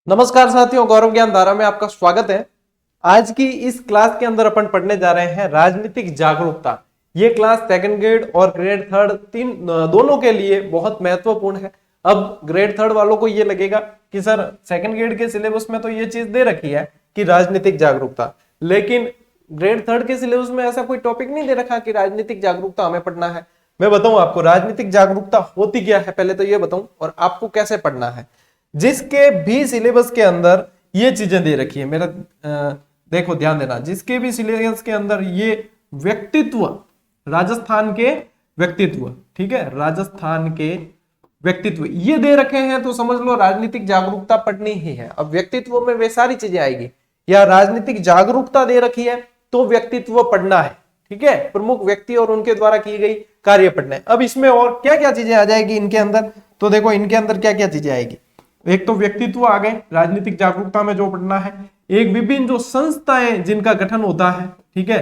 नमस्कार साथियों, गौरव ज्ञान धारा में आपका स्वागत है। आज की इस क्लास के अंदर अपन पढ़ने जा रहे हैं राजनीतिक जागरूकता। ये क्लास सेकंड ग्रेड और ग्रेड थर्ड दोनों के लिए बहुत महत्वपूर्ण है। अब ग्रेड थर्ड वालों को ये लगेगा कि सर सेकंड ग्रेड के सिलेबस में तो ये चीज दे रखी है कि राजनीतिक जागरूकता, लेकिन ग्रेड थर्ड के सिलेबस में ऐसा कोई टॉपिक नहीं दे रखा कि राजनीतिक जागरूकता हमें पढ़ना है। मैं बताऊं आपको राजनीतिक जागरूकता होती क्या है, पहले तो ये बताऊं और आपको कैसे पढ़ना है। जिसके भी सिलेबस के अंदर ये चीजें दे रखी है, मेरा देखो ध्यान देना, जिसके भी सिलेबस के अंदर ये व्यक्तित्व, राजस्थान के व्यक्तित्व, ठीक है, राजस्थान के व्यक्तित्व ये दे रखे हैं तो समझ लो राजनीतिक जागरूकता पढ़नी ही है। अब व्यक्तित्व में वे सारी चीजें आएगी, या राजनीतिक जागरूकता दे रखी है तो व्यक्तित्व पढ़ना है, ठीक है, प्रमुख व्यक्ति और उनके द्वारा की गई कार्य पढ़ना है। अब इसमें और क्या क्या चीजें आ जाएगी इनके अंदर, तो देखो इनके अंदर क्या क्या चीजें आएगी। एक तो व्यक्तित्व आ गए राजनीतिक जागरूकता में जो पढ़ना है। एक विभिन्न जो संस्थाएं जिनका गठन होता है, ठीक है,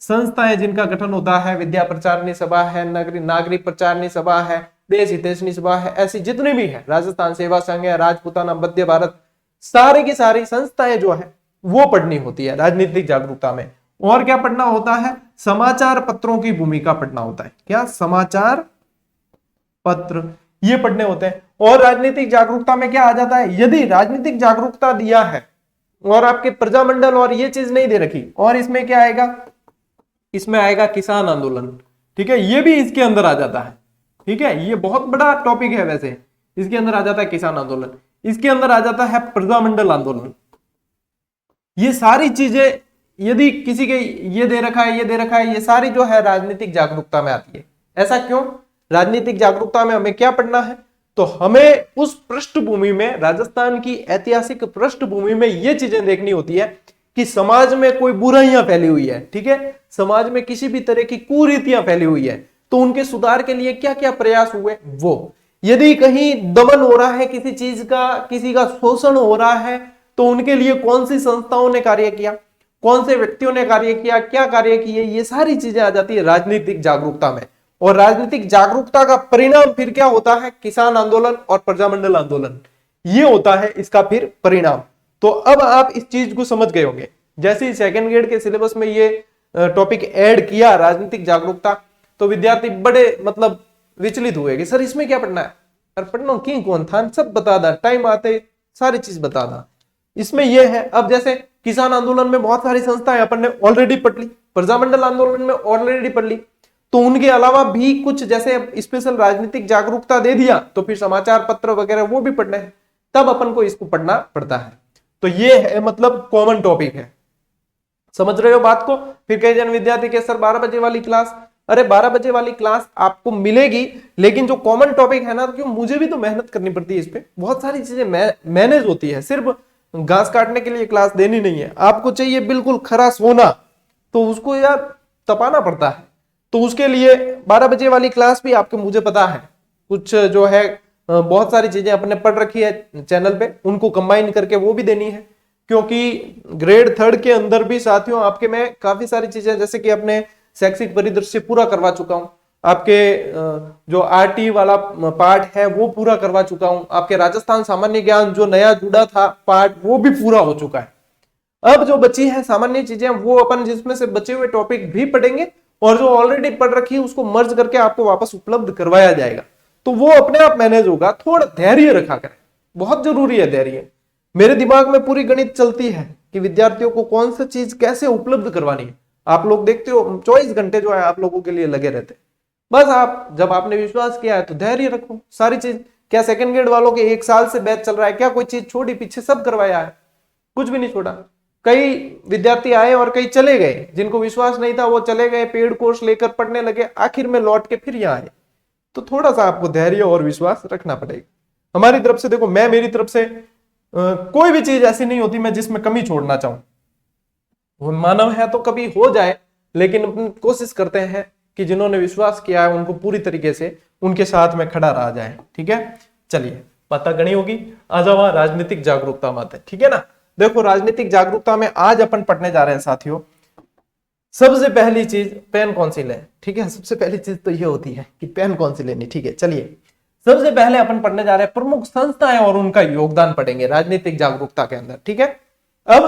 संस्थाएं जिनका गठन होता है, विद्या प्रचारणी सभा है, नागरिक प्रचारणी सभा है, देश हितैषणी सभा है, ऐसी जितनी भी है, राजस्थान सेवा संघ है, राजपूताना मध्य भारत, सारी की सारी संस्थाएं जो है वो पढ़नी होती है राजनीतिक जागरूकता में। और क्या पढ़ना होता है, समाचार पत्रों की भूमिका पढ़ना होता है। क्या, समाचार पत्र ये पढ़ने होते हैं। और राजनीतिक जागरूकता में क्या आ जाता है, यदि राजनीतिक जागरूकता दिया है और आपके प्रजामंडल और ये चीज नहीं दे रखी, और इसमें क्या आएगा, इसमें आएगा किसान आंदोलन, ठीक है, ये भी इसके अंदर आ जाता है, ठीक है, ये बहुत बड़ा टॉपिक है वैसे। इसके अंदर आ जाता है किसान आंदोलन, इसके अंदर आ जाता है प्रजामंडल आंदोलन। ये सारी चीजें यदि किसी के ये दे रखा है, ये दे रखा है, ये सारी जो है राजनीतिक जागरूकता में आती है। ऐसा क्यों, राजनीतिक जागरूकता में हमें क्या पढ़ना है, तो हमें उस पृष्ठभूमि में, राजस्थान की ऐतिहासिक पृष्ठभूमि में ये चीजें देखनी होती है कि समाज में कोई बुराइयां फैली हुई है, ठीक है, समाज में किसी भी तरह की कुरीतियां फैली हुई है, तो उनके सुधार के लिए क्या क्या प्रयास हुए वो। यदि कहीं दमन हो रहा है किसी चीज का, किसी का शोषण हो रहा है, तो उनके लिए कौन सी संस्थाओं ने कार्य किया, कौन से व्यक्तियों ने कार्य किया, क्या कार्य किए, ये सारी चीजें आ जाती है राजनीतिक जागरूकता में। और राजनीतिक जागरूकता का परिणाम फिर क्या होता है, किसान आंदोलन और प्रजामंडल आंदोलन, ये होता है इसका फिर परिणाम। तो अब आप इस चीज को समझ गए होंगे। जैसे ही सेकंड ग्रेड के सिलेबस में ये टॉपिक ऐड किया राजनीतिक जागरूकता, तो विद्यार्थी बड़े मतलब विचलित हुए कि सर इसमें क्या पढ़ना है, अरे पढ़ना की कौन था, सब बता दा, टाइम आते सारी चीज बता दा, इसमें यह है। अब जैसे किसान आंदोलन में बहुत सारी संस्थाएं अपन ने ऑलरेडी पढ़ ली, प्रजामंडल आंदोलन में ऑलरेडी पढ़ ली, तो उनके अलावा भी कुछ जैसे स्पेशल राजनीतिक जागरूकता दे दिया, तो फिर समाचार पत्र वगैरह वो भी पढ़ने हैं, तब अपन को इसको पढ़ना पड़ता है। तो ये है मतलब कॉमन टॉपिक है, समझ रहे हो बात को। फिर कई जन विद्यार्थी के सर 12 बजे वाली क्लास, अरे 12 बजे वाली क्लास आपको मिलेगी, लेकिन जो कॉमन टॉपिक है ना, क्यों मुझे भी तो मेहनत करनी पड़ती है, इस पे बहुत सारी चीजें मैनेज होती है, सिर्फ घास काटने के लिए क्लास देनी नहीं है। आपको चाहिए बिल्कुल खरा सोना, तो उसको यार तपाना पड़ता है, तो उसके लिए 12 बजे वाली क्लास भी आपके, मुझे पता है कुछ जो है बहुत सारी चीजें अपने पढ़ रखी है चैनल पे, उनको कंबाइन करके वो भी देनी है। क्योंकि ग्रेड थर्ड के अंदर भी साथियों आपके मैं काफी सारी चीजें, जैसे कि अपने शैक्षिक परिदृश्य पूरा करवा चुका हूं, आपके जो आरटी वाला पार्ट है वो पूरा करवा चुका हूं, आपके राजस्थान सामान्य ज्ञान जो नया जुड़ा था पार्ट वो भी पूरा हो चुका है। अब जो बची है सामान्य चीजें वो अपन जिसमें से बचे हुए टॉपिक भी पढ़ेंगे, और जो ऑलरेडी पढ़ रखी है उसको मर्ज करके आपको वापस उपलब्ध करवाया जाएगा, तो वो अपने आप मैनेज होगा। थोड़ा धैर्य रखा करें, बहुत जरूरी है धैर्य। मेरे दिमाग में पूरी गणित चलती है कि विद्यार्थियों को कौन सी चीज कैसे उपलब्ध करवानी है। आप लोग देखते हो 24 घंटे जो है आप लोगों के लिए लगे रहते हैं। बस आप जब आपने विश्वास किया है तो धैर्य रखो, सारी चीज। क्या सेकंड ग्रेड वालों के 1 साल से बैच चल रहा है, क्या कोई चीज छोड़ी पीछे, सब करवाया है, कुछ भी नहीं छोड़ा। कई विद्यार्थी आए और कई चले गए, जिनको विश्वास नहीं था वो चले गए, पेड कोर्स लेकर पढ़ने लगे, आखिर में लौट के फिर यहाँ आए। तो थोड़ा सा आपको धैर्य और विश्वास रखना पड़ेगा। हमारी तरफ से देखो, मैं मेरी तरफ से कोई भी चीज ऐसी नहीं होती मैं जिसमें कमी छोड़ना चाहूं। वो मानव है तो कभी हो जाए, लेकिन अपन कोशिश करते हैं कि जिन्होंने विश्वास किया है उनको पूरी तरीके से उनके साथ में खड़ा रहा जाए, ठीक है। चलिए पता गणी होगी, आ जाओ राजनीतिक जागरूकता मत है, ठीक है ना। देखो राजनीतिक जागरूकता में आज अपन पढ़ने जा रहे हैं साथियों, सबसे पहली चीज पेन कौन सी लें, ठीक है। सबसे पहली चीज तो ये होती है कि पेन कौन सी लेनी, ठीक है। चलिए सबसे पहले अपन पढ़ने जा रहे हैं प्रमुख संस्थाएं और उनका योगदान पढ़ेंगे राजनीतिक जागरूकता के अंदर। ठीक है, अब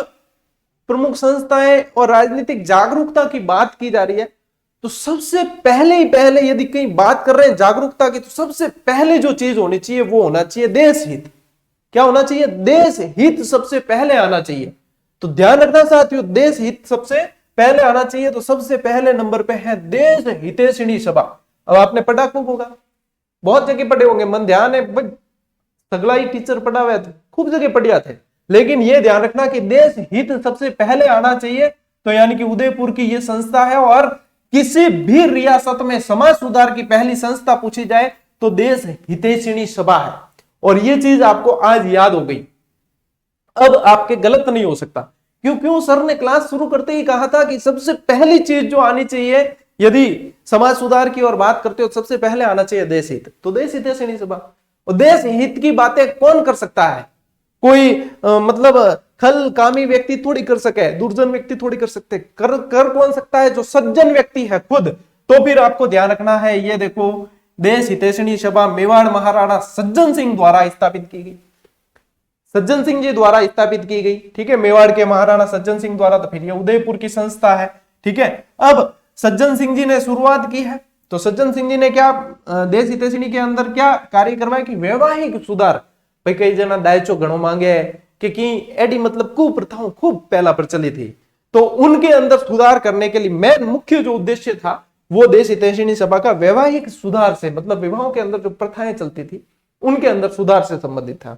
प्रमुख संस्थाएं और राजनीतिक जागरूकता की बात की जा रही है तो सबसे पहले ही पहले यदि कहीं बात कर रहे हैं जागरूकता की तो सबसे पहले जो चीज होनी चाहिए वो होना चाहिए देश हित। क्या होना चाहिए? देश हित सबसे पहले आना चाहिए। तो ध्यान रखना साथियों, देश हित सबसे पहले आना चाहिए। तो सबसे पहले नंबर पे है देश हितैषिणी सभा। अब आपने पढ़ा खूब होगा, बहुत जगह पढ़े होंगे, मन ध्यान है, सगला ही टीचर पढ़ा हुआ थे, खूब जगह पढ़िया थे, लेकिन यह ध्यान रखना कि देश हित सबसे पहले आना चाहिए। तो यानी कि उदयपुर की यह संस्था है और किसी भी रियासत में समाज सुधार की पहली संस्था पूछी जाए तो देश हितैषिणी सभा है। और यह चीज आपको आज याद हो गई, अब आपके गलत नहीं हो सकता। क्यों? सर ने क्लास शुरू करते ही कहा था कि सबसे पहली चीज जो आनी चाहिए यदि समाज सुधार की और बात करते हो सबसे पहले आना चाहिए देश हित। तो देश हितैषिणी सभा, और देश हित की बातें कौन कर सकता है? कोई मतलब खल कामी व्यक्ति थोड़ी कर सके, दुर्जन व्यक्ति थोड़ी कर सकते। कर कौन सकता है? जो सज्जन व्यक्ति है खुद। तो फिर आपको ध्यान रखना है, ये देखो देश हितैषिणी सभा मेवाड़ महाराणा सज्जन सिंह द्वारा स्थापित की गई, सज्जन सिंह जी द्वारा स्थापित की गई। ठीक है, मेवाड़ के महाराणा सज्जन सिंह द्वारा। तो फिर ये उदयपुर की संस्था है। ठीक है, अब सज्जन सिंह जी ने शुरुआत की है तो सज्जन सिंह जी ने क्या देश हितैषिणी के अंदर क्या कार्य करवाया कि वैवाहिक सुधार। भाई कई जना दायचो घणो मांगे कि एडी मतलब कुप्रथाओं खूब पहला प्रचलित थी, तो उनके अंदर सुधार करने के लिए मेन मुख्य जो उद्देश्य था वो देश हितैषिणी सभा का वैवाहिक सुधार से, मतलब विवाहों के अंदर जो प्रथाएं चलती थी उनके अंदर सुधार से संबंधित था।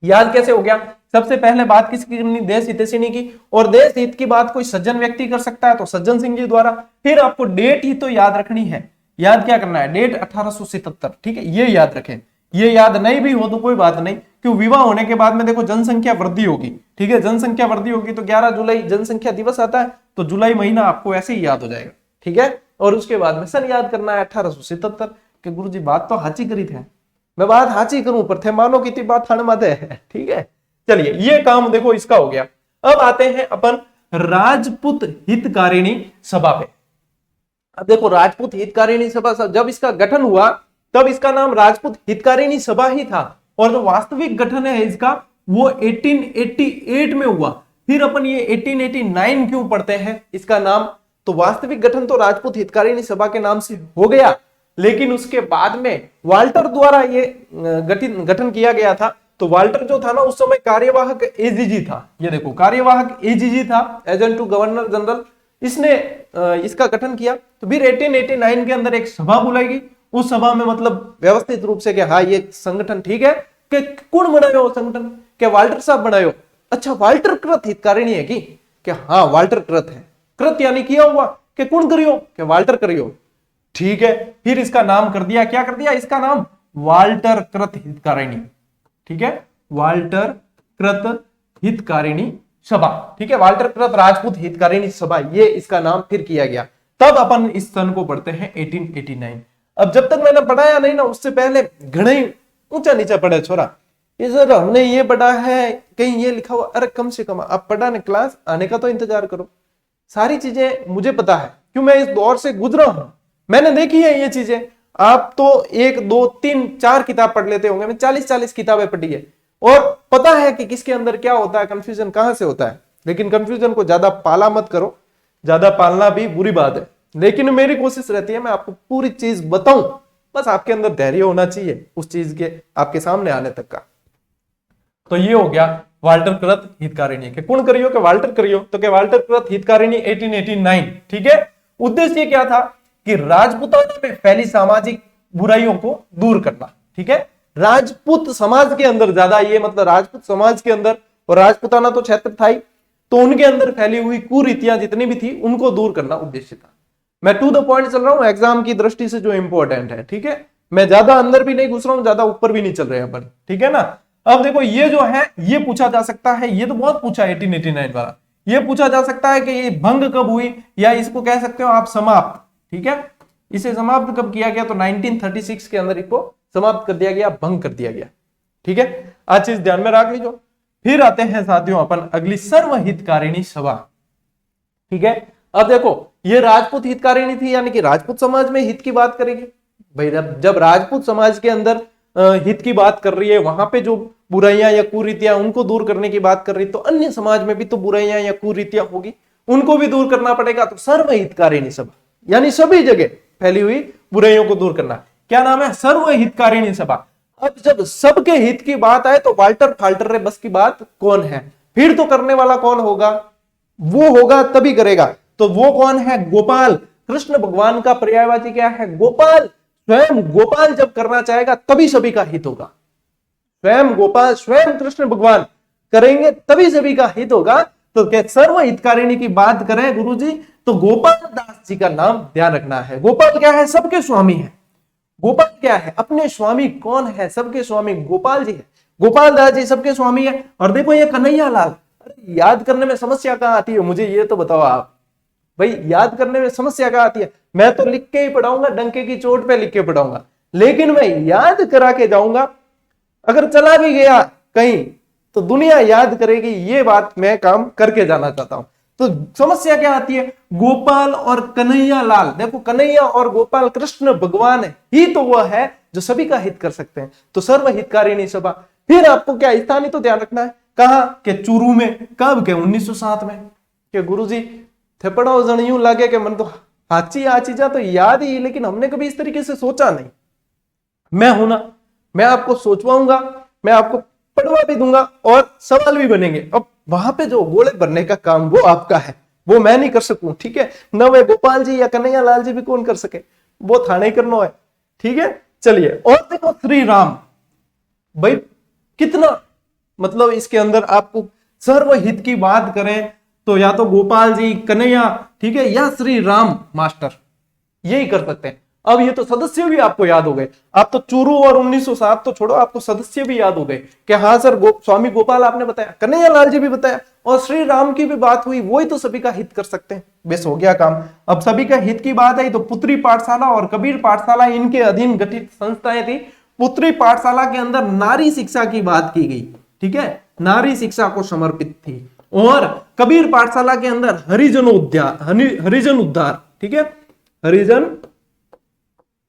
याद कैसे हो गया? सबसे पहले बात किसकी करनी? देश हितैषिणी की। और देश हित की बात कोई सज्जन व्यक्ति कर सकता है तो सज्जन सिंह जी द्वारा। फिर आपको डेट ही तो याद रखनी है। याद क्या करना है? डेट 1877। ठीक है, ये याद रखें। ये याद नहीं भी हो तो कोई बात नहीं, क्यों विवाह होने के बाद में देखो जनसंख्या वृद्धि होगी। ठीक है, जनसंख्या वृद्धि होगी तो 11 जुलाई जनसंख्या दिवस आता है, तो जुलाई महीना आपको ऐसे ही याद हो जाएगा। ठीक है, और उसके बाद में सन याद करना है 1877 के। गुरु जी बात तो हाची करी थे, मैं बात हाची करूं पर थे मानो की बात थाने माते है। ठीक है, चलिए ये काम देखो इसका हो गया। अब आते हैं अपन राजपूत हितकारिणी सभा पे। अब देखो राजपूत हितकारिणी सभा जब इसका गठन हुआ तब इसका नाम राजपूत हितकारिणी सभा ही था, और जो वास्तविक गठन है इसका वो 1888 में हुआ। फिर अपन ये 1889 क्यों पढ़ते हैं इसका नाम? तो वास्तविक गठन तो राजपूत हितकारिणी सभा के नाम से हो गया, लेकिन उसके बाद में वाल्टर द्वारा ये गठन किया गया था। तो वाल्टर जो था ना उस समय कार्यवाहक एजीजी था। ये देखो कार्यवाहक एजीजी था, एजेंट टू गवर्नर जनरल। इसने इसका गठन किया। तो फिर 1889 के अंदर एक सभा बुलाई गई। उस सभा में मतलब व्यवस्थित रूप से कि हाँ ये संगठन ठीक है, कि कौन बनायो वो संगठन? क्या वाल्टर साहब बनायो? अच्छा, वाल्टर कृत हितकारिणी है कि हाँ वाल्टर कृत है। कृत यानी किया हुआ, कि कौन करियो? कि वाल्टर करियो। ठीक है, फिर इसका नाम कर दिया, क्या कर दिया? इसका नाम वाल्टर कृत हितकारिणी। ठीक है, वाल्टर कृत हितकारिणी सभा। ठीक है, वाल्टर कृत राजपूत हितकारिणी सभा, ये इसका नाम फिर किया गया। तब अपन इस सन को पढ़ते हैं 1889। अब जब तक मैंने पढ़ाया नहीं ना उससे पहले घणे ऊंचा नीचा पढ़े छोरा। ये सर हमने ये पढ़ा है, कहीं ये लिखा हुआ, अरे कम से कम आप पढ़ाने क्लास आने का तो इंतजार करो। सारी चीजें मुझे पता है, क्यों मैं इस दौर से गुजरा हूं, मैंने देखी है ये चीजें। आप तो 1 2 3 4 किताब पढ़ लेते होंगे, मैं 40 किताबें पढ़ी है और पता है कि किसके अंदर क्या होता है, कंफ्यूजन कहां से होता है। लेकिन कंफ्यूजन को ज्यादा पाला मत करो, ज्यादा पालना भी बुरी बात है। लेकिन मेरी कोशिश रहती है मैं आपको पूरी चीज बताऊं, बस आपके अंदर धैर्य होना चाहिए उस चीज के आपके सामने आने तक का। तो ये हो गया वाल्टर कृत हितकारिणी के कौन करियो के वाल्टर करियो, तो के वाल्टर कृत हितकारिणी 1889। ठीक है, उद्देश्य क्या था कि राजपूताना में फैली सामाजिक बुराइयों को दूर करना। ठीक है, राजपूत समाज के अंदर ज्यादा ये मतलब राजपूत समाज के अंदर, और राजपूताना तो क्षेत्र था ही, तो उनके अंदर फैली हुई कुरीतियां जितनी भी थी उनको दूर करना उद्देश्य था। मैं टू द पॉइंट चल रहा हूं एग्जाम की दृष्टि से जो इंपॉर्टेंट है। ठीक है, मैं ज्यादा अंदर भी नहीं घुस रहा हूं, ज्यादा ऊपर भी नहीं चल रहे हैं अपन। ठीक है ना, अब देखो ये जो है ये पूछा जा सकता है, ये तो बहुत पूछा 1889 वाला, ये पूछा जा सकता है कि ये भंग कब हुई, या इसको कह सकते हो आप समाप्त। ठीक है, इसे समाप्त कब किया गया, तो 1936 के अंदर इसको समाप्त कर दिया गया, भंग कर दिया गया। ठीक है, आज चीज ध्यान में रख लीजिए। फिर आते हैं साथियों अपन अगली सर्वहितकारिणी सभा। ठीक है, अब देखो ये राजपूत हितकारिणी थी, यानी कि राजपूत समाज में हित की बात करेगी। भाई जब राजपूत समाज के अंदर हित की बात कर रही है, वहां पे जो बुराइयां या कुरीतियां उनको दूर करने की बात कर रही है, तो अन्य समाज में भी तो बुराइयां या कुरीतियां होगी, उनको भी दूर करना पड़ेगा। तो सर्वहितकारिणी सभा, यानी सभी जगह फैली हुई बुराइयों को दूर करना, क्या नाम है? सर्वहितकारिणी सभा। अब जब सबके हित की बात आए तो वाल्टर फाल्टर रे बस की बात कौन है? फिर तो करने वाला कौन होगा? वो होगा तभी करेगा। तो वो कौन है? गोपाल। कृष्ण भगवान का पर्यायवाची क्या है? गोपाल। स्वयं गोपाल जब करना चाहेगा तभी सभी का हित होगा। स्वयं गोपाल, स्वयं कृष्ण भगवान करेंगे तभी सभी का हित होगा। तो क्या सर्व हितकारिणी की बात करें गुरुजी, तो गोपाल दास जी का नाम ध्यान रखना है। गोपाल क्या है? सबके स्वामी है। गोपाल क्या है? अपने स्वामी कौन है? सबके स्वामी गोपाल जी है। गोपाल दास जी सबके स्वामी है। और देखो ये कन्हैया लाल, अरे याद करने में समस्या कहां आती है? मुझे ये तो बताओ आप भाई, याद करने में समस्या कहां आती है? मैं तो लिख के ही पढ़ाऊंगा, डंके की चोट पे लिख के पढ़ाऊंगा, लेकिन मैं याद करा के जाऊंगा। अगर चला भी गया कहीं तो दुनिया याद करेगी, ये बात मैं काम करके जाना चाहता हूं। तो समस्या क्या आती है? गोपाल और कन्हैया लाल। देखो कन्हैया और गोपाल कृष्ण भगवान ही तो वह है जो सभी का हित कर सकते हैं। तो सर्व हितकारिणी सभा। फिर आपको क्या स्थानीय तो ध्यान रखना है, कहा के चूरू में। कब के? 1907 में। के गुरुजी थेपड़ो जन यूं लागे कि मन तो हाची आ चीजा तो याद ही, लेकिन हमने कभी इस तरीके से सोचा नहीं। मैं हूं ना, मैं आपको सोचवाऊंगा, मैं आपको पढ़वा भी दूंगा और सवाल भी बनेंगे। अब वहां पे जो गोले भरने का काम वो आपका है, वो मैं नहीं कर सकूं, ठीक है? न वे गोपाल जी या कन्हैया लाल जी भी कौन कर सके, वो थाने करना है, ठीक है? चलिए, और देखो श्री राम। भाई कितना मतलब इसके अंदर आपको सर्वहित की बात करें तो या तो गोपाल जी, कन्हैया, ठीक है, या श्री राम मास्टर, यही कर सकते हैं। अब ये तो सदस्य भी आपको याद हो गए। आप तो चूरू और 1907 तो छोड़ो, आपको सदस्य भी याद हो गए कि हाँ सर स्वामी गोपाल आपने बताया, कन्हैया लाल जी भी बताया, और श्री राम की भी बात हुई, वही तो सभी का हित कर सकते हैं। बेस हो गया काम। अब सभी का हित की बात आई तो पुत्री पाठशाला और कबीर पाठशाला इनके अधीन गठित संस्थाएं थी। पुत्री पाठशाला के अंदर नारी शिक्षा की बात की गई, ठीक है, नारी शिक्षा को समर्पित थी। और कबीर पाठशाला के अंदर हरिजन उद्धार, ठीक है, हरिजन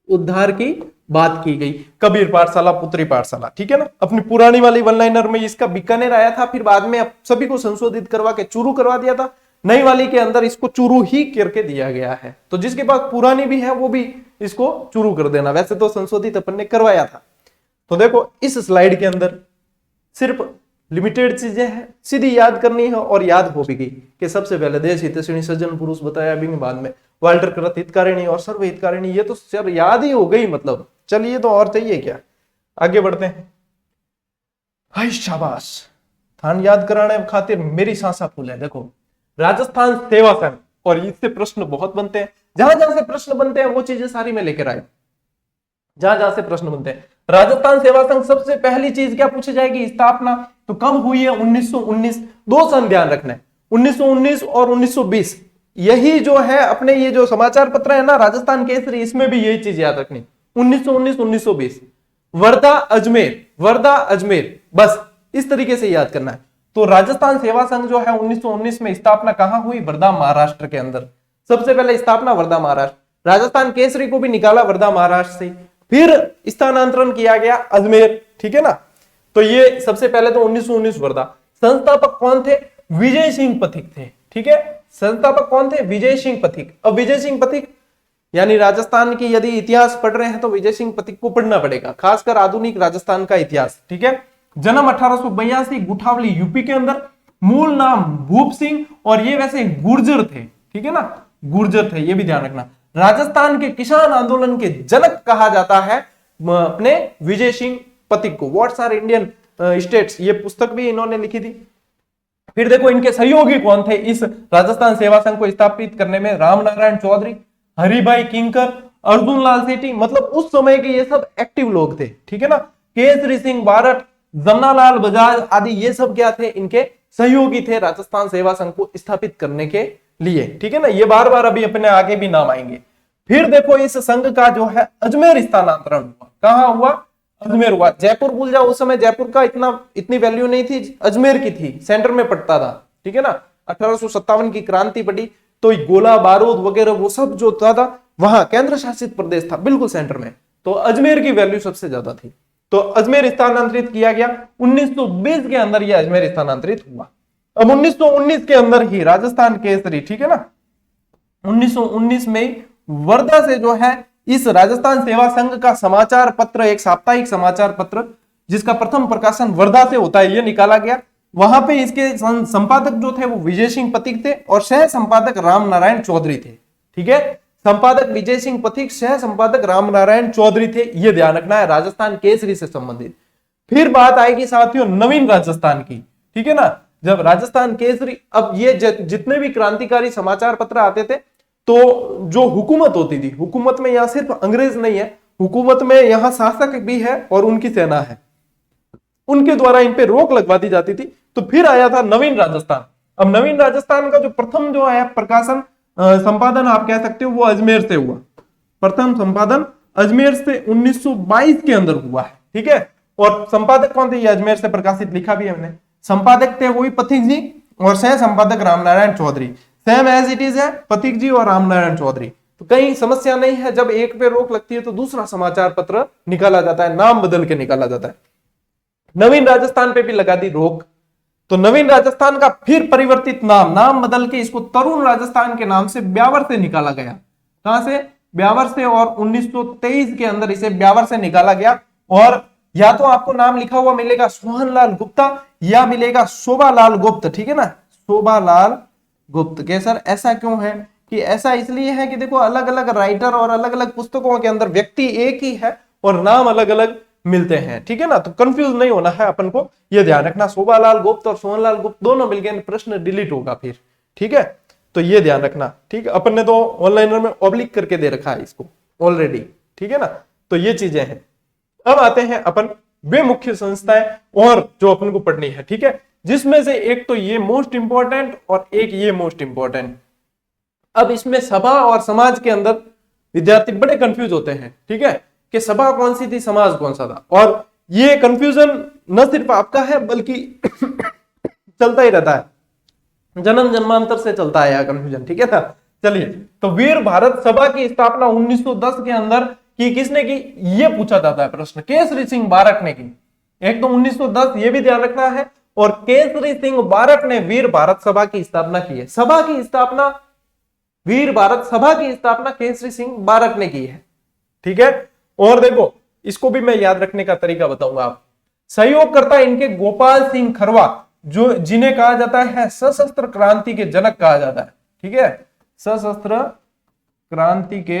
उद्धार की बात की गई। कबीर पाठशाला, पुत्री पाठशाला, ठीक है ना। अपनी पुरानी वाली वन लाइनर में इसका बीकानेर आया था, फिर बाद में सभी को संशोधित करवा के चूरू करवा दिया था। नई वाली के अंदर इसको चूरू ही करके दिया गया है। तो जिसके पास पुरानी भी है वो भी इसको चूरू कर देना, वैसे तो संशोधित अपन ने करवाया था। तो देखो इस स्लाइड के अंदर सिर्फ लिमिटेड चीजें हैं, सीधी याद करनी है और याद हो भी गई कि सबसे पहले देश हितैषिणी सज्जन पुरुष बताया, भी बाद में वाल्टर कृत हितकारिणी और सर्व हितकारिणी, ये तो सर याद ही हो गई। मतलब चलिए, तो और चाहिए क्या? आगे बढ़ते हैं। हाय शाबाश, थान याद कराने खातिर मेरी सांसा फूल है। देखो राजस्थान सेवा संघ, और इससे प्रश्न बहुत बनते हैं। जहां जहां से प्रश्न बनते हैं वो चीजें सारी मैं लेकर आया, जहां जहां से प्रश्न बनते हैं। राजस्थान सेवा संघ, सबसे पहली चीज क्या पूछी जाएगी? स्थापना। तो कब हुई है? 1919। दो सन ध्यान रखना है, 1919 और 1920। यही जो है अपने ये जो समाचार पत्र है ना, राजस्थान केसरी, इसमें भी यही चीज याद रखनी, 1919 1920। वर्धा अजमेर, वर्धा अजमेर, बस इस तरीके से याद करना है। तो राजस्थान सेवा संघ जो है 1919 में स्थापना कहां हुई? वर्धा महाराष्ट्र के अंदर। सबसे पहले स्थापना वर्धा महाराष्ट्र। राजस्थान केसरी को भी निकाला वर्धा महाराष्ट्र से, फिर स्थानांतरण किया गया अजमेर, ठीक है ना। तो ये सबसे पहले तो 1919 वर्धा। संस्थापक कौन थे? विजय सिंह पथिक थे, ठीक है। संस्थापक कौन थे? विजय सिंह पथिक। अब विजय सिंह पथिक यानी राजस्थान की यदि इतिहास पढ़ रहे हैं तो विजय सिंह पथिक को पढ़ना पड़ेगा, खासकर आधुनिक राजस्थान का इतिहास, ठीक है। जन्म 1882, गुठावली यूपी के अंदर। मूल नाम भूप सिंह, और ये वैसे गुर्जर थे, ठीक है ना, गुर्जर थे, ये भी ध्यान रखना। राजस्थान के किसान आंदोलन के जनक कहा जाता है अपने विजय सिंह पथिक को। व्हाट्स आर इंडियन स्टेट्स, ये पुस्तक भी इन्होंने लिखी थी। फिर देखो इनके सहयोगी कौन थे इस राजस्थान सेवा संघ को स्थापित करने में? रामनारायण चौधरी, हरिभाई किंकर, अर्जुन लाल सेठी, मतलब उस समय के ये सब एक्टिव लोग थे, ठीक है ना। केसरी सिंह बारट, जमनालाल बजाज आदि, ये सब क्या थे? इनके सहयोगी थे राजस्थान सेवा संघ को स्थापित करने के लिए, ठीक है ना। ये बार बार अभी अपने आगे भी नाम आएंगे। फिर देखो इस संघ का जो है अजमेर स्थानांतरण हुआ। कहां हुआ? अजमेर हुआ। जयपुर भूल जाओ, उस समय जयपुर का इतनी वैल्यू नहीं थी, अजमेर की थी, सेंटर में पड़ता था, ठीक है ना। 1857 की क्रांति पड़ी तो गोला बारूद वगैरह वो सब जो था वहां केंद्र शासित प्रदेश था, बिल्कुल सेंटर में। तो अजमेर की वैल्यू सबसे ज्यादा थी, तो अजमेर स्थानांतरित किया गया। 1920 के अंदर यह अजमेर स्थानांतरित हुआ। अब 1919 के अंदर ही राजस्थान केसरी, ठीक है ना, 1919 में वर्धा से जो है इस राजस्थान सेवा संघ का समाचार पत्र, एक साप्ताहिक समाचार पत्र जिसका प्रथम प्रकाशन वर्धा से होता है, यह निकाला गया। वहां पे इसके संपादक जो थे वो विजय सिंह पथिक थे और सह संपादक राम नारायण चौधरी थे। ठीक है, संपादक विजय सिंह पथिक, सह संपादक राम नारायण चौधरी थे, यह ध्यान रखना है राजस्थान केसरी से संबंधित। फिर बात आएगी साथियों नवीन राजस्थान की, ठीक है ना, जब राजस्थान केसरी, अब ये जितने भी क्रांतिकारी समाचार पत्र आते थे तो जो हुकूमत होती थी, हुकूमत में यहां सिर्फ अंग्रेज नहीं है, हुकूमत में यहां शासक भी है और उनकी सेना है, उनके द्वारा इन पे रोक लगवा दी जाती थी। तो फिर आया था नवीन राजस्थान। अब नवीन राजस्थान का जो प्रथम जो है प्रकाशन संपादन आप कह सकते हो वो अजमेर से हुआ। प्रथम संपादन अजमेर से 1922 के अंदर हुआ है, ठीक है। और संपादक कौन थे, ये अजमेर से प्रकाशित, लिखा भी है हमने। संपादक थे वही पथिक जी और सह संपादक Ramnarayan Chaudhary, same as it is है, पथिक जी और रामनारायण चौधरी। तो कहीं समस्या नहीं है, जब एक पे रोक लगती है तो दूसरा समाचार पत्र निकाला जाता है, नाम बदल के निकाला जाता है। नवीन राजस्थान पे भी लगा दी रोक, तो नवीन राजस्थान का फिर परिवर्तित नाम बदल के इसको तरुण राजस्थान के नाम से ब्यावर से निकाला गया। कहां से, ब्यावर से, और 1923 के अंदर इसे ब्यावर से निकाला गया। और या तो आपको नाम लिखा हुआ मिलेगा सोहनलाल गुप्ता या मिलेगा शोभालाल गुप्त, ठीक है ना, शोभालाल गुप्त। के सर ऐसा क्यों है, कि ऐसा इसलिए है कि देखो अलग अलग राइटर और अलग अलग पुस्तकों के अंदर व्यक्ति एक ही है और नाम अलग अलग मिलते हैं, ठीक है ना, तो कंफ्यूज नहीं होना है अपन को, यह ध्यान रखना। शोभालाल गुप्त और सोहनलाल गुप्त दोनों मिलकर प्रश्न डिलीट होगा फिर, ठीक है, तो ये ध्यान रखना। ठीक है, अपन ने तो ऑनलाइनर में ऑब्लिक करके दे रखा है इसको ऑलरेडी, ठीक है ना, तो ये चीजें हैं। अब आते हैं अपन वे मुख्य संस्थाएं और जो अपन को पढ़नी है, ठीक है, जिसमें से एक तो ये मोस्ट इंपॉर्टेंट और एक ये मोस्ट इंपॉर्टेंट। अब इसमें सभा और समाज के अंदर विद्यार्थी बड़े कंफ्यूज होते हैं, ठीक है, कि सभा कौन सी थी, समाज कौन सा था, और ये कंफ्यूजन न सिर्फ आपका है बल्कि चलता ही रहता है, जन्म जन्मांतर से चलता है यह कंफ्यूजन, ठीक है ना। चलिए, तो वीर भारत सभा की स्थापना 1910 के अंदर की किसने की, ये पूछा जाता है प्रश्न, केसरी सिंह बारट ने की। एक तो 1910 ये भी ध्यान रखना है, और केसरी सिंह बारट ने वीर भारत सभा की स्थापना की है। सभा की स्थापना, वीर भारत सभा की स्थापना केसरी सिंह बारट ने की है, ठीक है। और देखो इसको भी मैं याद रखने का तरीका बताऊंगा आप। सहयोगकर्ता इनके गोपाल सिंह खरवा, जो जिन्हें कहा जाता है सशस्त्र क्रांति के जनक कहा जाता है, ठीक है, सशस्त्र क्रांति के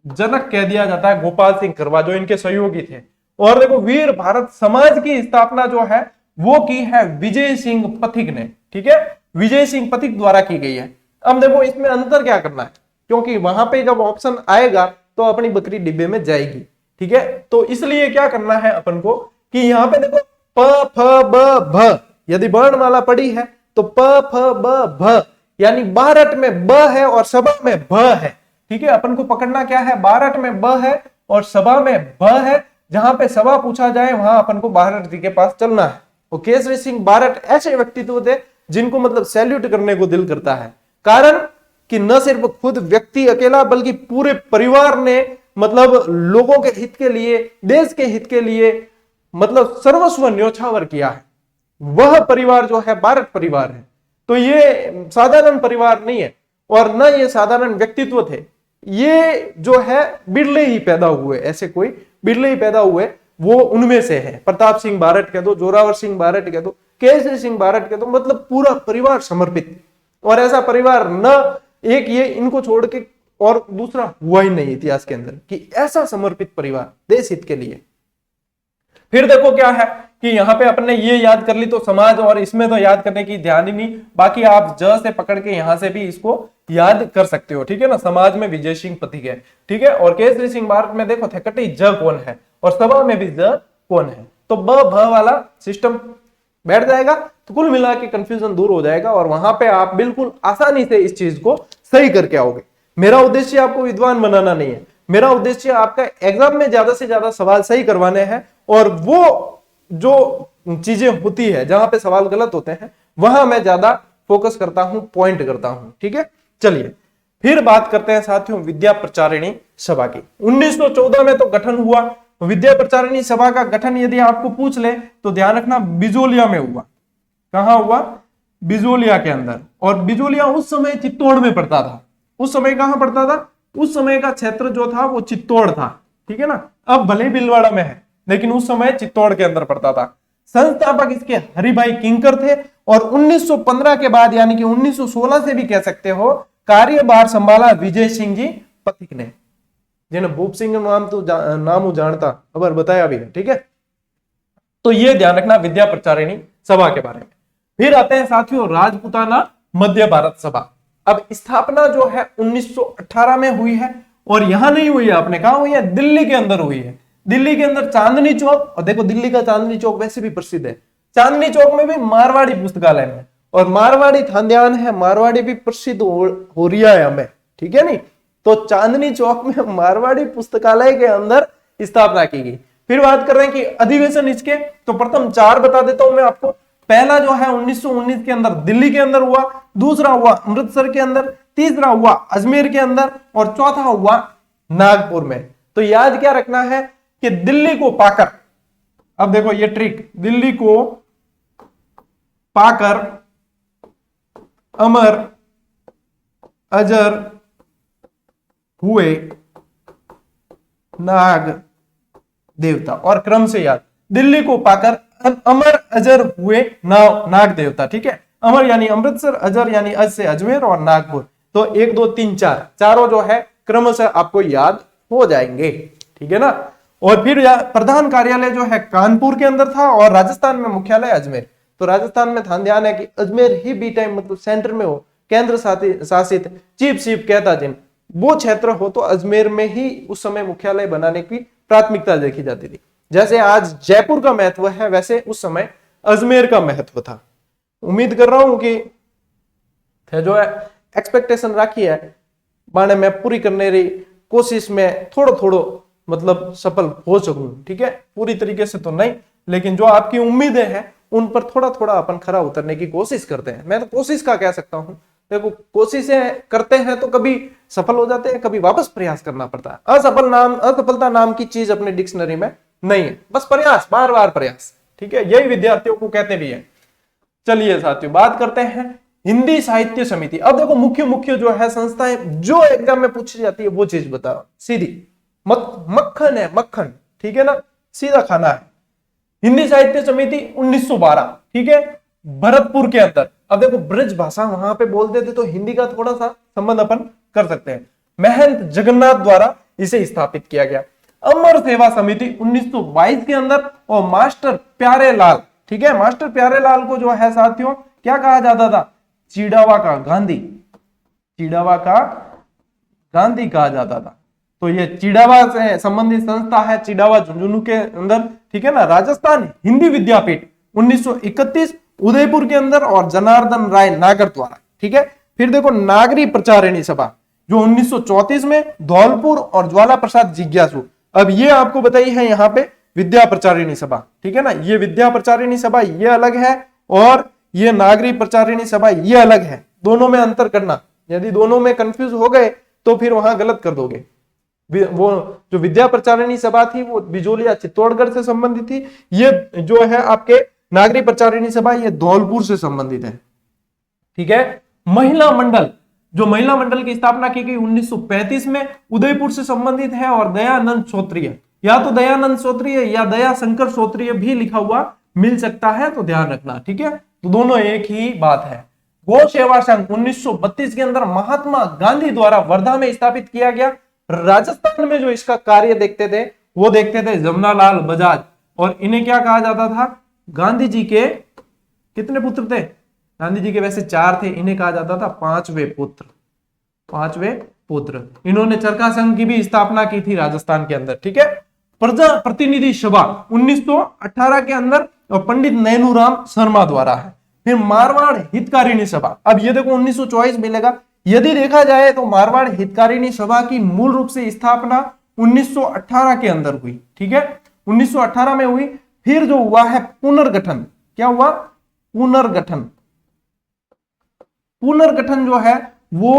जनक कह दिया जाता है गोपाल सिंह खरवा, जो इनके सहयोगी थे। और देखो वीर भारत समाज की स्थापना जो है वो की है विजय सिंह पथिक ने, ठीक है, विजय सिंह पथिक द्वारा की गई है। अब देखो इसमें अंतर क्या करना है, क्योंकि वहां पे जब ऑप्शन आएगा तो अपनी बकरी डिब्बे में जाएगी, ठीक है, तो इसलिए क्या करना है अपन को कि यहाँ पे देखो प फ ब भ, यदि वर्णमाला पड़ी है तो प फ ब भ, यानी बारट में ब है और सभा में भ है, ठीक है। अपन को पकड़ना क्या है, बारट में ब है और सभा में भ है। जहां पे सभा पूछा जाए वहां अपन को बारट जी के पास चलना है। और केसरी सिंह बारट ऐसे व्यक्तित्व थे जिनको मतलब सैल्यूट करने को दिल करता है, कारण कि न सिर्फ खुद व्यक्ति अकेला बल्कि पूरे परिवार ने मतलब लोगों के हित के लिए, देश के हित के लिए मतलब सर्वस्व न्योछावर किया है। वह परिवार जो है बारट परिवार है, तो ये साधारण परिवार नहीं है और न ये साधारण व्यक्तित्व थे। ये जो है बिरले ही पैदा हुए, ऐसे कोई बिरले ही पैदा हुए, वो उनमें से है। प्रताप सिंह बारट कह दो, जोरावर सिंह बारट कह दो, केसरी सिंह बारट कह दो, मतलब पूरा परिवार समर्पित। और ऐसा परिवार न एक ये इनको छोड़ के और दूसरा हुआ ही नहीं इतिहास के अंदर कि ऐसा समर्पित परिवार देश हित के लिए। फिर देखो क्या है कि यहाँ पे अपने ये याद कर ली तो समाज, और इसमें तो याद करने की ध्यान ही नहीं, बाकी आप ज से पकड़ के यहां से भी इसको याद कर सकते हो, ठीक है ना। समाज में विजय सिंह पथिक है, ठीक है, और केसरी सिंह बारट में देखो थेकटी ज कौन है और सभा में भी ज कौन है, तो ब भ वाला सिस्टम बैठ जाएगा, तो कुल मिला के कंफ्यूजन दूर हो जाएगा और वहां पे आप बिल्कुल आसानी से इस चीज को सही करके आओगे। मेरा उद्देश्य आपको विद्वान बनाना नहीं है, मेरा उद्देश्य आपका एग्जाम में ज्यादा से ज्यादा सवाल सही करवाने हैं, और वो जो चीजें होती है जहां पे सवाल गलत होते हैं वहां मैं ज्यादा फोकस करता हूं, पॉइंट करता हूं, ठीक है। चलिए फिर बात करते हैं साथियों विद्या प्रचारिणी सभा की। 1914 में तो गठन हुआ। विद्या प्रचारिणी सभा का गठन यदि आपको पूछ ले तो ध्यान रखना बिजोलिया में हुआ। कहां हुआ? बिजोलिया के अंदर। और बिजोलिया उस समय चित्तौड़ में पड़ता था। उस समय कहां पड़ता था? उस समय का क्षेत्र जो था वो चित्तौड़ था, ठीक है ना। अब भले भीलवाड़ा में है, लेकिन उस समय चित्तौड़ के अंदर पड़ता था। संस्थापक इसके हरिभाई किंकर थे। और 1915 के बाद यानी कि 1916 से भी कह सकते हो कार्यभार संभाला विजय सिंह जी पथिक ने, जिन्हें भूप सिंह नाम तो नाम जानता, खबर बताया भी है, ठीक है। तो ये ध्यान रखना विद्या प्रचारिणी सभा के बारे में। फिर आते हैं साथियों राजपूताना मध्य भारत सभा। अब स्थापना जो है 1918 में हुई है, और यहां नहीं हुई है, आपने कहा हुई है, दिल्ली के अंदर हुई है। दिल्ली के अंदर चांदनी चौक, और देखो दिल्ली का चांदनी चौक वैसे भी प्रसिद्ध है। चांदनी चौक में भी मारवाड़ी पुस्तकालय में, और मारवाड़ी थान्यान है, मारवाड़ी भी प्रसिद्ध हो रही है हमें, ठीक है नहीं। तो चांदनी चौक में मारवाड़ी पुस्तकालय के अंदर स्थापना की गई। फिर बात कर रहे हैं कि अधिवेशन इसके, तो प्रथम 4 बता देता हूं मैं आपको। पहला जो है 1919 के अंदर दिल्ली के अंदर हुआ, दूसरा हुआ अमृतसर के अंदर, तीसरा हुआ अजमेर के अंदर, और चौथा हुआ नागपुर में। तो याद क्या रखना है कि दिल्ली को पाकर, अब देखो ये ट्रिक, दिल्ली को पाकर अमर अजर हुए नाग देवता, और क्रम से याद, दिल्ली को पाकर अमर अजर हुए नाग देवता, ठीक है। अमर यानी अमृतसर, अजर यानी अज से अजमेर, और नागपुर। तो 1 2 3 4 चारों जो है क्रमशः आपको याद हो जाएंगे, ठीक है ना। और फिर प्रधान कार्यालय जो है कानपुर के अंदर था, और राजस्थान में मुख्यालय अजमेर। तो राजस्थान में ध्यान है कि अजमेर ही बी टाइम मतलब सेंटर में हो, केंद्र शासित चीफ शिप कहता जिन वो क्षेत्र हो, तो अजमेर में ही उस समय मुख्यालय बनाने की प्राथमिकता देखी जाती थी। जैसे आज जयपुर का महत्व है, वैसे उस समय अजमेर का महत्व था। उम्मीद कर रहा हूं कि जो है एक्सपेक्टेशन रखी है माने मैं पूरी करने रही कोशिश में थोड़ा मतलब सफल हो सकूं, ठीक है। पूरी तरीके से तो नहीं, लेकिन जो आपकी उम्मीदें हैं उन पर थोड़ा अपन खरा उतरने की कोशिश करते हैं। मैं तो कोशिश का कह सकता हूं। देखो कोशिशें करते हैं तो कभी सफल हो जाते हैं, कभी वापस प्रयास करना पड़ता है। असफलता नाम की चीज अपने डिक्शनरी में नहीं है, बस प्रयास, बार बार प्रयास, ठीक है। यही विद्यार्थियों को कहते भी है। चलिए साथियों बात करते हैं हिंदी साहित्य समिति। अब देखो मुख्य जो है संस्थाएं जो एग्जाम में पूछी जाती है वो चीज बताओ सीधी, मक्खन है मक्खन, ठीक है ना, सीधा खाना है। हिंदी साहित्य समिति 1912, ठीक है, भरतपुर के अंदर। अब देखो ब्रज भाषा वहां पे बोलते थे, तो हिंदी का थोड़ा सा संबंध अपन कर सकते हैं। महंत जगन्नाथ द्वारा इसे स्थापित किया गया। अमर सेवा समिति 1922 के अंदर, और मास्टर प्यारेलाल, ठीक है, मास्टर प्यारेलाल को जो है साथियों क्या कहा जाता था? चिड़ावा का गांधी, चिड़ावा का गांधी कहा जाता था। तो ये चिड़ावा से संबंधित संस्था है, चिड़ावा झुंझुनू के अंदर, ठीक है ना। राजस्थान हिंदी विद्यापीठ 1931 उदयपुर के अंदर, और जनार्दन राय नागर द्वारा, ठीक है। फिर देखो नागरी प्रचारिणी सभा जो 1934 में धौलपुर, और ज्वाला प्रसाद जिज्ञासु। अब ये आपको बताई है यहाँ पे विद्या प्रचारिणी सभा, ठीक है ना। ये विद्या प्रचारिणी सभा ये अलग है, और ये नागरी प्रचारिणी सभा ये अलग है। दोनों में अंतर करना, यदि दोनों में कंफ्यूज हो गए तो फिर वहां गलत कर दोगे। वो जो विद्या प्रचारिणी सभा थी वो बिजोलिया चित्तौड़गढ़ से संबंधित थी। ये जो है आपके नागरी प्रचारिणी सभा ये धौलपुर से संबंधित है, ठीक है। महिला मंडल, जो महिला मंडल की स्थापना की गई 1935 में, उदयपुर से संबंधित है, और दयानंद श्रोत्रिय, या तो दयानंद श्रोत्रिय या दया शंकर श्रोत्रिय भी लिखा हुआ मिल सकता है, तो ध्यान रखना, ठीक है। तो दोनों एक ही बात है। गौ सेवा संघ 1932 के अंदर महात्मा गांधी द्वारा वर्धा में स्थापित किया गया। राजस्थान में जो इसका कार्य देखते थे वो देखते थे जमनालाल बजाज, और इन्हें क्या कहा जाता था? गांधी जी के कितने पुत्र थे? गांधी जी के वैसे 4 थे, इन्हें कहा जाता था पांचवें पुत्र। इन्होंने चरखा संघ की भी स्थापना की थी राजस्थान के अंदर, ठीक है। प्रजा प्रतिनिधि सभा 1918 के अंदर, और पंडित नैनूराम शर्मा द्वारा है। फिर मारवाड़ हितकारिणी सभा, अब ये देखो 1924 मिलेगा। यदि देखा जाए तो मारवाड़ हितकारिणी सभा की मूल रूप से स्थापना 1918 के अंदर हुई, ठीक है, 1918 में हुई। फिर जो हुआ है पुनर्गठन, क्या हुआ? पुनर्गठन जो है वो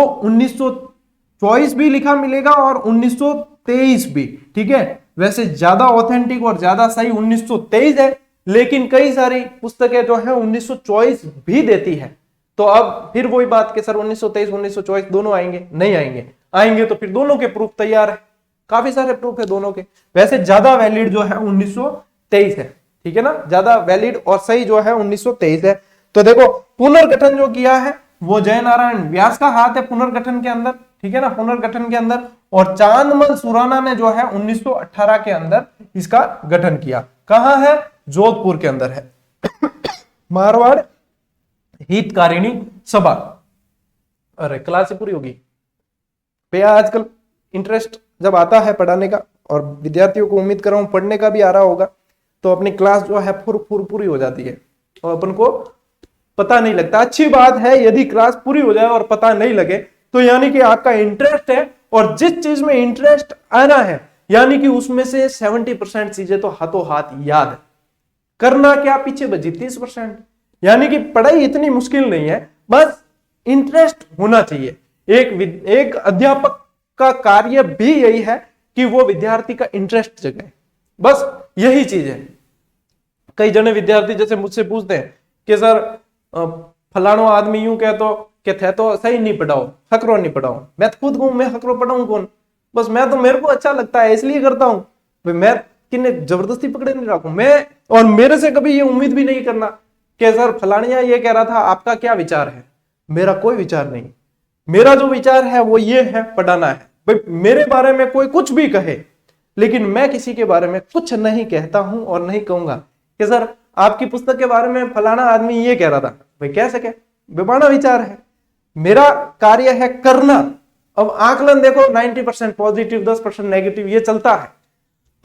1924 भी लिखा मिलेगा और 1923 भी, ठीक है। वैसे ज्यादा ऑथेंटिक और ज्यादा सही 1923 है, लेकिन कई सारी पुस्तकें जो है 1924 भी देती है। तो अब फिर वही बात कि सर 1923 1924 दोनों आएंगे, नहीं आएंगे। आएंगे तो फिर दोनों के प्रूफ तैयार है, काफी सारे प्रूफ है दोनों के। वैसे ज्यादा वैलिड जो है 1923 है, ठीक है ना, ज्यादा वैलिड और सही जो है 1923 है। तो देखो पुनर्गठन जो किया है वो जयनारायण व्यास का हाथ है पुनर्गठन के अंदर, ठीक है ना, पुनर्गठन के अंदर। और चांदमल सुराना ने जो है 1918 के अंदर इसका गठन किया। कहां है? जोधपुर के अंदर है। मारवाड़ हितकारिणी सभा। अरे क्लास पूरी होगी भैया। आजकल इंटरेस्ट जब आता है पढ़ाने का, और विद्यार्थियों को उम्मीद कर रहा हूं पढ़ने का भी आ रहा होगा, तो अपनी क्लास जो है पूरी हो जाती है और अपन को पता नहीं लगता। अच्छी बात है यदि क्लास पूरी हो जाए और पता नहीं लगे, तो यानी कि आपका इंटरेस्ट है, और जिस चीज में इंटरेस्ट आना है यानी कि उसमें से 70% चीजें तो हाथों हाथ याद है। करना क्या, पीछे बची 30%। यानी कि पढ़ाई इतनी मुश्किल नहीं है, बस इंटरेस्ट होना चाहिए। एक अध्यापक का कार्य भी यही है कि वो विद्यार्थी का इंटरेस्ट जगाए, बस यही चीज है। कई जने विद्यार्थी जैसे मुझसे पूछते हैं कि सर फलानो आदमी यूं कहतो कि थे तो सही नहीं पढ़ाओ, हकरो नहीं पढ़ाओ। मैं तो खुद कहूं मैं हकरो पढ़ाऊं कौन, बस मैं तो मेरे को अच्छा लगता है इसलिए करता हूं। मैं किन्ने जबरदस्ती पकड़े नहीं रखूं मैं, और मेरे से कभी ये उम्मीद भी नहीं करना कि सर फलानिया ये कह रहा था आपका क्या विचार है। मेरा कोई विचार नहीं, मेरा जो विचार है वो ये है, पढ़ाना है। भाई मेरे बारे में कोई कुछ भी कहे, लेकिन मैं किसी के बारे में कुछ नहीं कहता हूं और नहीं कहूंगा कि सर आपकी पुस्तक के बारे में फलाना आदमी ये कह रहा था। भाई कह सके, बेमाना विचार है। मेरा कार्य है करना। अब आकलन देखो 90% पॉजिटिव 10% नेगेटिव ये चलता है।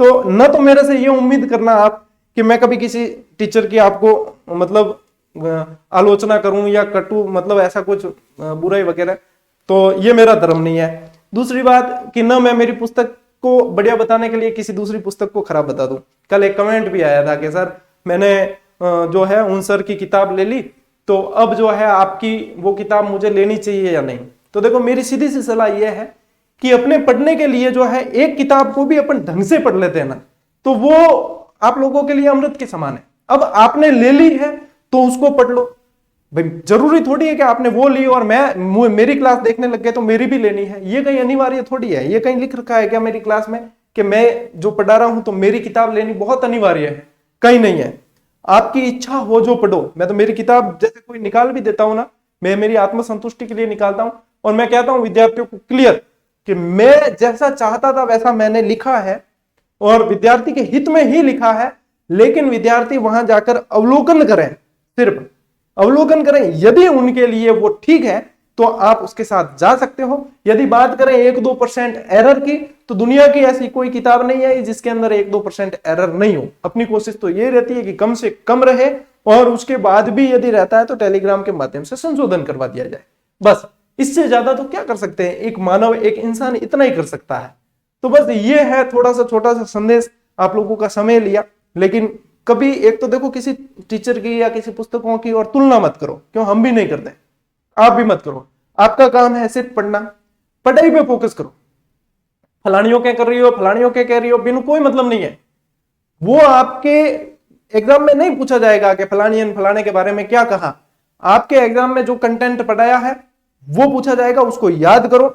तो न तो मेरे से ये उम्मीद करना आप कि मैं कभी किसी टीचर की आपको मतलब आलोचना करूं या कटू मतलब ऐसा कुछ बुराई वगैरह, तो ये मेरा धर्म नहीं है। दूसरी बात कि न मैं मेरी पुस्तक को बढ़िया बताने के लिए किसी दूसरी पुस्तक को खराब बता दूं। कल एक कमेंट भी आया था कि सर मैंने जो है उन सर की किताब ले ली, तो अब जो है आपकी वो किताब मुझे लेनी चाहिए या नहीं। तो देखो मेरी सीधी सी सलाह यह है कि अपने पढ़ने के लिए जो है एक किताब को भी अपन ढंग से पढ़ लेते हैं ना, तो वो आप लोगों के लिए अमृत के समान है। अब आपने ले ली है तो उसको पढ़ लो। भाई जरूरी थोड़ी है कि आपने वो ली और मेरी क्लास देखने लग गए तो मेरी भी लेनी है, ये कहीं अनिवार्य थोड़ी है। ये कहीं लिख रखा है क्या मेरी क्लास में कि मैं जो पढ़ा रहा हूं तो मेरी किताब लेनी बहुत अनिवार्य है? कहीं नहीं है। आपकी इच्छा हो जो पढ़ो। मैं तो मेरी किताब जैसे कोई निकाल भी देता हूं ना, मैं मेरी आत्मसंतुष्टि के लिए निकालता हूं, और मैं कहता हूं विद्यार्थियों को क्लियर कि मैं जैसा चाहता था वैसा मैंने लिखा है और विद्यार्थी के हित में ही लिखा है। लेकिन विद्यार्थी वहां जाकर अवलोकन करें, सिर्फ अवलोकन करें। यदि उनके लिए वो ठीक है तो आप उसके साथ जा सकते हो। यदि बात करें 1-2% एरर की, तो दुनिया की ऐसी कोई किताब नहीं है जिसके अंदर 1-2% एरर नहीं हो। अपनी कोशिश तो ये रहती है कि कम से कम रहे, और उसके बाद भी यदि रहता है तो टेलीग्राम के माध्यम से संशोधन करवा दिया जाए। बस इससे ज्यादा तो क्या कर सकते हैं, एक मानव एक इंसान इतना ही कर सकता है। तो बस ये है थोड़ा सा छोटा सा संदेश, आप लोगों का समय लिया। लेकिन कभी एक तो देखो किसी टीचर की या किसी पुस्तकों की और तुलना मत करो, क्यों हम भी नहीं करते, आप भी मत करो। आपका काम है सिर्फ पढ़ना, पढ़ाई पे फोकस करो। फलानियों क्या कर रही हो, फलानियों क्या कह रही हो, बिन कोई मतलब नहीं है। वो आपके एग्जाम में नहीं पूछा जाएगा कि फलानी फलाने के बारे में क्या कहा। आपके एग्जाम में जो कंटेंट पढ़ाया है वो पूछा जाएगा, उसको याद करो।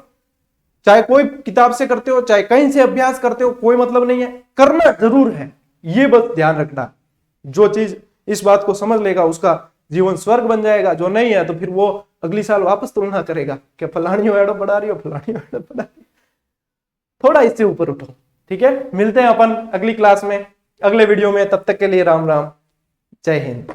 चाहे कोई किताब से करते हो चाहे कहीं से अभ्यास करते हो, कोई मतलब नहीं है, करना जरूर है। ये बस ध्यान रखना, जो चीज इस बात को समझ लेगा उसका जीवन स्वर्ग बन जाएगा। जो नहीं है तो फिर वो अगली साल वापस तुलना करेगा कि फलानी एडो पढ़ा रही हो, फलानी एडो पढ़ा रही हो। थोड़ा इससे ऊपर उठो, ठीक है। मिलते हैं अपन अगली क्लास में, अगले वीडियो में। तब तक के लिए राम राम, जय हिंद।